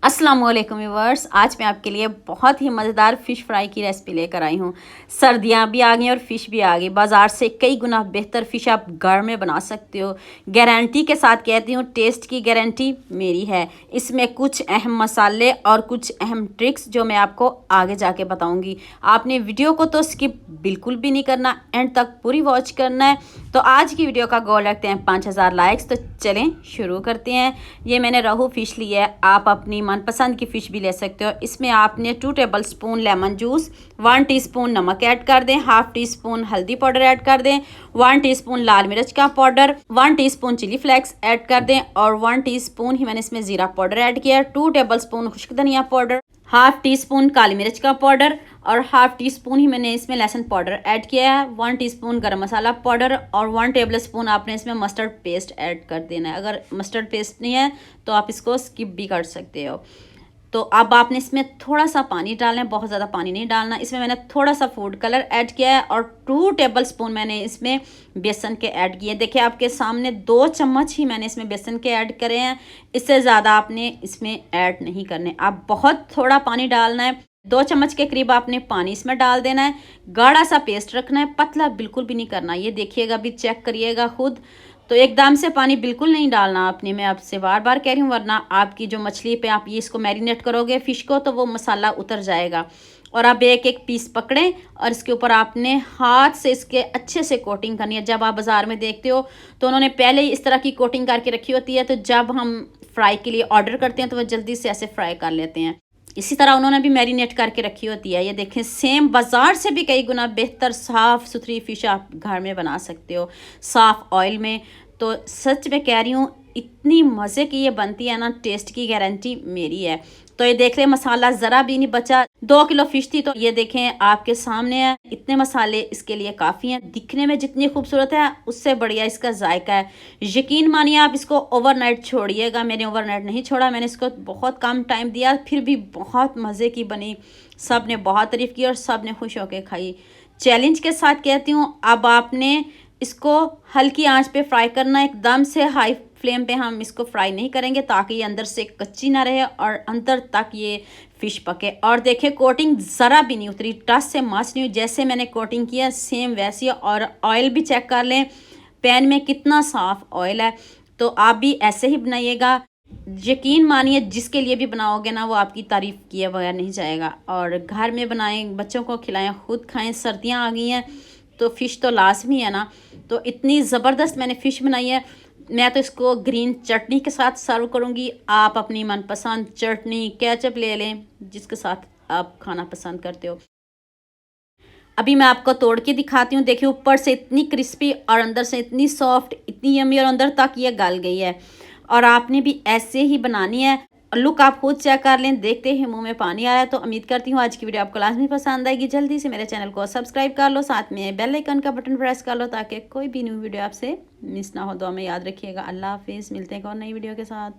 अस्सलाम वालेकुम व्यूअर्स। आज मैं आपके लिए बहुत ही मज़ेदार फ़िश फ्राई की रेसिपी लेकर आई हूँ। सर्दियाँ भी आ गई और फ़िश भी आ गई। बाज़ार से कई गुना बेहतर फ़िश आप घर में बना सकते हो। गारंटी के साथ कहती हूँ, टेस्ट की गारंटी मेरी है। इसमें कुछ अहम मसाले और कुछ अहम ट्रिक्स जो मैं आपको आगे जाके बताऊँगी। आपने वीडियो को तो स्किप बिल्कुल भी नहीं करना, एंड तक पूरी वॉच करना है। तो आज की वीडियो का गोल रखते हैं 5000 लाइक्स। तो चलें शुरू करते हैं। ये मैंने रोहू फ़िश ली है, आप अपनी मनपसंद की फ़िश भी ले सकते हो। इसमें आपने 2 टेबलस्पून लेमन जूस, 1 टीस्पून नमक ऐड कर दें, हाफ़ टी स्पून हल्दी पाउडर ऐड कर दें, 1 टीस्पून लाल मिर्च का powder, 1 teaspoon chilli flakes add कर दें और 1 टीस्पून ही मैंने इसमें ज़ीरा पाउडर ऐड किया है, 2 टेबलस्पून खुश्क धनिया पाउडर, हाफ़ टी स्पून काली मिर्च का पाउडर और हाफ़ टी स्पून ही मैंने इसमें लहसुन पाउडर ऐड किया है, 1 टीस्पून गरम मसाला पाउडर और 1 टेबल स्पून आपने इसमें मस्टर्ड पेस्ट ऐड कर देना है। अगर मस्टर्ड पेस्ट नहीं है तो आप इसको स्किप भी कर सकते हो। तो अब आपने इसमें थोड़ा सा पानी डालना है, बहुत ज़्यादा पानी नहीं डालना। इसमें मैंने थोड़ा सा फूड कलर ऐड किया है और 2 टेबल स्पून मैंने इसमें बेसन के ऐड किए। देखिए आपके सामने 2 चम्मच ही मैंने इसमें बेसन के ऐड करे हैं। इससे ज़्यादा आपने इसमें ऐड नहीं करने। आप बहुत थोड़ा पानी डालना है, 2 चम्मच के करीब आपने पानी इसमें डाल देना है। गाढ़ा सा पेस्ट रखना है, पतला बिल्कुल भी नहीं करना। ये देखिएगा, भी चेक करिएगा खुद। तो एकदम से पानी बिल्कुल नहीं डालना आपने, मैं आपसे बार बार कह रही हूँ, वरना आपकी जो मछली पे आप ये इसको मैरिनेट करोगे फ़िश को तो वो मसाला उतर जाएगा। और आप एक एक पीस पकड़ें और इसके ऊपर आपने हाथ से इसके अच्छे से कोटिंग करनी है। जब आप बाज़ार में देखते हो तो उन्होंने पहले ही इस तरह की कोटिंग करके रखी होती है, तो जब हम फ्राई के लिए ऑर्डर करते हैं तो वह जल्दी से ऐसे फ्राई कर लेते हैं। इसी तरह उन्होंने भी मैरिनेट करके रखी होती है। ये देखें, सेम बाज़ार से भी कई गुना बेहतर साफ़ सुथरी फ़िश आप घर में बना सकते हो, साफ़ ऑयल में। तो सच में कह रही हूँ, इतनी मज़े की ये बनती है ना, टेस्ट की गारंटी मेरी है। तो ये देख लें, मसाला ज़रा भी नहीं बचा। 2 किलो फ़िश थी तो ये देखें आपके सामने है। इतने मसाले इसके लिए काफ़ी हैं। दिखने में जितनी खूबसूरत है उससे बढ़िया इसका जायका है। यकीन मानिए, आप इसको ओवरनाइट छोड़िएगा। मैंने ओवरनाइट नहीं छोड़ा, मैंने इसको बहुत कम टाइम दिया, फिर भी बहुत मज़े की बनी। सब ने बहुत तारीफ़ की और सब ने खुश होकर खाई। चैलेंज के साथ कहती हूँ, अब आपने इसको हल्की आंच पे फ्राई करना है। एकदम से हाई फ्लेम पे हम इसको फ्राई नहीं करेंगे, ताकि ये अंदर से कच्ची ना रहे और अंदर तक ये फ़िश पके। और देखिए, कोटिंग ज़रा भी नहीं उतरी, टच से मस नहीं हुई। जैसे मैंने कोटिंग किया सेम वैसी है। और ऑयल भी चेक कर लें, पैन में कितना साफ़ ऑयल है। तो आप भी ऐसे ही बनाइएगा। यकीन मानिए, जिसके लिए भी बनाओगे ना, वो आपकी तारीफ़ किए बगैर नहीं जाएगा। और घर में बनाएं, बच्चों को खिलाएं, खुद खाएं। सर्दियाँ आ गई हैं तो फ़िश तो लाजमी है ना। तो इतनी ज़बरदस्त मैंने फ़िश बनाई है। मैं तो इसको ग्रीन चटनी के साथ सर्व करूँगी। आप अपनी मनपसंद चटनी, केचप ले लें, जिसके साथ आप खाना पसंद करते हो। अभी मैं आपको तोड़ के दिखाती हूँ। देखिए, ऊपर से इतनी क्रिस्पी और अंदर से इतनी सॉफ्ट, इतनी यम्मी, और अंदर तक ये गल गई है। और आपने भी ऐसे ही बनानी है। लुक आप खुद चेक कर लें, देखते ही मुंह में पानी आया। तो उम्मीद करती हूँ आज की वीडियो आपको लाजमी पसंद आएगी। जल्दी से मेरे चैनल को सब्सक्राइब कर लो, साथ में बेल आइकन का बटन प्रेस कर लो, ताकि कोई भी न्यू वीडियो आपसे मिस ना हो। दुआ में याद रखिएगा। अल्लाह हाफिज़। मिलते हैं एक और नई वीडियो के साथ।